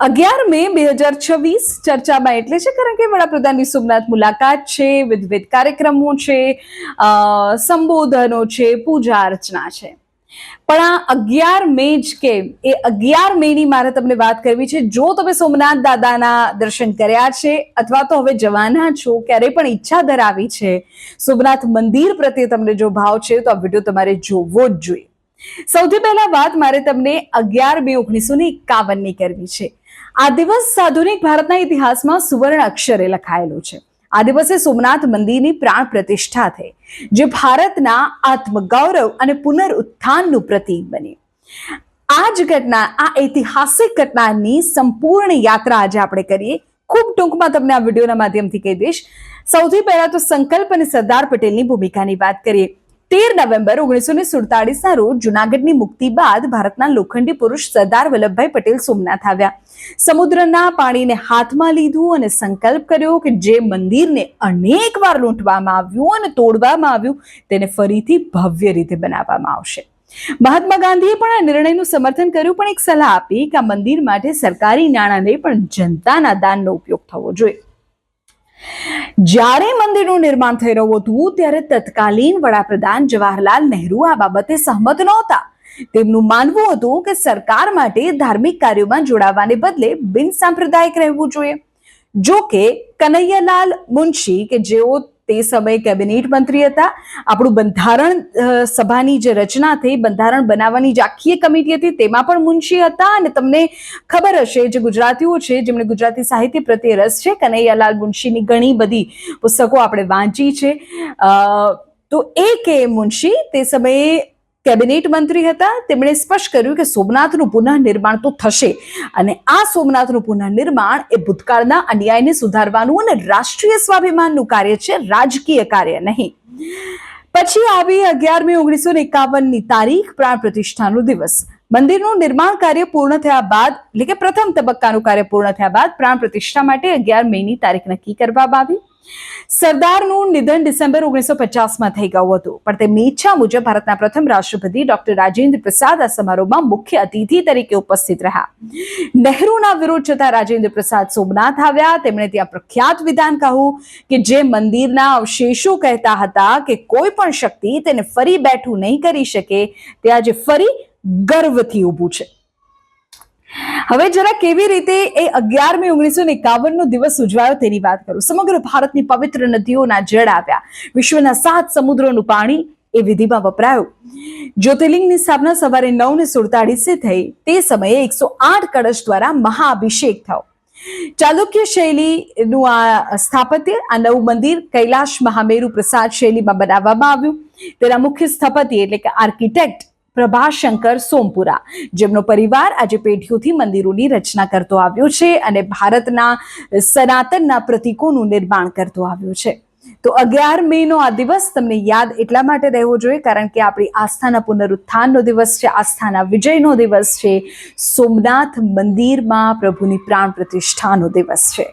11 મે 2026 ચર્ચામાં એટલે છે કારણ કે વડાપ્રધાનની સોમનાથ મુલાકાત છે, વિવિધ કાર્યક્રમો છે, સંબોધનો છે, પૂજા અર્ચના છે. પણ આ 11 મે જ કેમ, એ 11 મે ની મારે તમને વાત કરવી છે. જો તમે સોમનાથ દાદાના દર્શન કર્યા છે અથવા તો હવે જવાના છો, ક્યારેય પણ ઈચ્છા ધરાવી છે, સોમનાથ મંદિર પ્રત્યે તમને જો ભાવ છે તો આ વિડીયો તમારે જોવો જ જોઈએ. સૌથી પહેલા વાત મારે તમને 11 મે 1951ની કરવી છે. આ દિવસ આધુનિક ભારતના ઇતિહાસમાં સુવર્ણ અક્ષરે લખાયેલો છે. આ દિવસે સોમનાથ મંદિરની પ્રાણ પ્રતિષ્ઠા થઈ, જે ભારતના આત્મગૌરવ અને પુનરુત્થાનનું પ્રતીક બની. આ જ ઘટના, આ ઐતિહાસિક ઘટનાની સંપૂર્ણ યાત્રા આજે આપણે કરીએ. ખૂબ ટૂંકમાં તમને આ વિડીયોના માધ્યમથી કહી દઈશ. સૌથી પહેલા તો સંકલ્પ અને સરદાર પટેલની ભૂમિકાની વાત કરીએ. 13 નવેમ્બર 1947ના રોજ જુનાગઢની મુક્તિ બાદ ભારતના લોખંડી પુરુષ સરદાર વલ્લભભાઈ પટેલ સોમનાથ આવ્યા. સમુદ્રના પાણીને હાથમાં લીધું અને સંકલ્પ કર્યો કે જે મંદિરને અનેક વાર લૂંટવામાં આવ્યું અને તોડવામાં આવ્યું, તેને ફરીથી ભવ્ય રીતે બનાવવામાં આવશે. મહાત્મા ગાંધીએ પણ આ નિર્ણયનું સમર્થન કર્યું, પણ એક સલાહ આપી કે આ મંદિર માટે સરકારી નાણાં નહીં પણ જનતાના દાનનો ઉપયોગ થવો જોઈએ. જ્યારે મંદિરનું નિર્માણ થઈ રહ્યું હતું ત્યારે તત્કાલીન વડાપ્રધાન જવાહરલાલ નહેરુ આ બાબતે સહમત નહોતા. તેમનું માનવું હતું કે સરકાર માટે ધાર્મિક કાર્યોમાં જોડાવાને બદલે બિન સાંપ્રદાયિક રહેવું જોઈએ. જો કે કનૈયાલાલ મુનશી, કે જેઓ તે સમયે કેબિનેટ મંત્રી હતા, આપણું બંધારણ સભાની જે રચના થઈ, બંધારણ બનાવવાની જે આખી કમિટી હતી, તેમાં પણ મુનશી હતા. અને તમને ખબર હશે, જે ગુજરાતીઓ છે જેમને ગુજરાતી સાહિત્ય પ્રત્યે રસ છે, કનૈયાલાલ મુનશીની ઘણી બધી પુસ્તકો આપણે વાંચી છે. તો એ કે મુનશી તે સમયે કેબિનેટ મંત્રી હતા. તેમણે સ્પષ્ટ કર્યું કે સોમનાથનું પુનઃનિર્માણ તો થશે, અને આ સોમનાથનું પુનઃનિર્માણ એ ભૂતકાળના અન્યાયને સુધારવાનું અને રાષ્ટ્રીય સ્વાભિમાનનું કાર્ય છે, રાજકીય કાર્ય નહીં. પછી આવી 11 મે 1951ની તારીખ, પ્રાણ પ્રતિષ્ઠાનો દિવસ. મંદિરનું નિર્માણ કાર્ય પૂર્ણ થયા બાદ, એટલે કે પ્રથમ તબક્કાનું કાર્ય પૂર્ણ થયા બાદ પ્રાણ પ્રતિષ્ઠા માટે 11 મેની તારીખ નક્કી કરવામાં આવી. સરદારનું નિધન ડિસેમ્બર 1950માં થઈ ગયું હતું, પણ તેમની ઈચ્છા મુજબ ભારતના પ્રથમ રાષ્ટ્રપતિ ડોક્ટર રાજેન્દ્ર પ્રસાદ આ સમારોહમાં મુખ્ય અતિથિ તરીકે ઉપસ્થિત રહ્યા. નહેરુના વિરોધ છતાં રાજેન્દ્ર પ્રસાદ સોમનાથ આવ્યા. તેમણે ત્યાં પ્રખ્યાત વિધાન કહ્યું કે જે મંદિરના અવશેષો કહેતા હતા કે કોઈ પણ શક્તિ તેને ફરી બેઠું નહીં કરી શકે, તે આજે ફરી ગર્વથી ઊભું છે. હવે જરા કેવી રીતે એ 11 મે 1951નો દિવસ ઉજવાયો તેની વાત કરું. સમગ્ર ભારતની પવિત્ર નદીઓના જળ આવ્યા. વિશ્વના 7 સમુદ્રોનું પાણી એ વિધિમાં વપરાયું. જ્યોતિર્લિંગની સ્થાપના સવારે 9:47 થઈ. તે સમયે 108 કળશ દ્વારા મહાઅભિષેક થયો. ચાલુક્ય શૈલીનું આ સ્થાપત્ય, આ નવું મંદિર કૈલાશ મહામેરુ પ્રસાદ શૈલીમાં બનાવવામાં આવ્યું. તેના મુખ્ય સ્થપતિ એટલે કે આર્કિટેક્ટ પ્રભાશંકર સોમપુરા, જેમનો પરિવાર આજે પેઢીઓથી મંદિરોની રચના કરતો આવ્યો છે અને ભારતના સનાતનના પ્રતીકોનું નિર્માણ કરતો આવ્યો છે. તો 11 મેનો આ દિવસ તમને યાદ એટલા માટે રહેવો જોઈએ કારણ કે આપણી આસ્થાના પુનરુત્થાનનો દિવસ છે, આસ્થાના વિજયનો દિવસ છે, સોમનાથ મંદિરમાં પ્રભુની પ્રાણ પ્રતિષ્ઠાનો દિવસ છે.